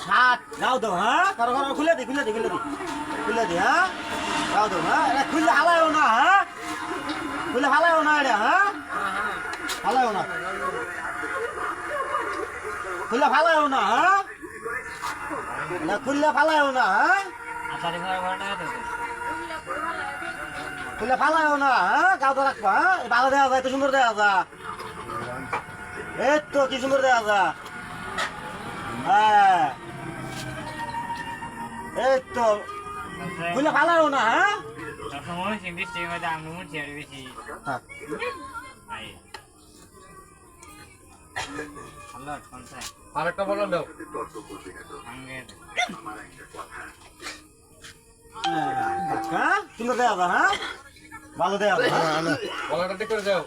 সাত যাও তো হ্যাঁ কারো কারো খুলে দি হ্যাঁ যাও তো হ্যাঁ খুললে হালায়ও না হ্যাঁ খুলে হালায়ও না এটা হ্যাঁ হালায়ও না খুলে ফালায়ও না হ্যাঁ খুললে ফালায়ও না হ্যাঁ খুলে ফালায়ও না হ্যাঁ গাও তো রাখবা হ্যাঁ ভালো দেওয়া যায় তো সুন্দর দেওয়া যা এই তো কি সুন্দর দেওয়া যা হ্যাঁ এই তো খুলে ফালায়ও না হ্যাঁ আরেকটা বলুন দাও সুন্দর দেওয়া যা হ্যাঁ ভালো দেওয়া যা বলাটা ঠিক করে যাও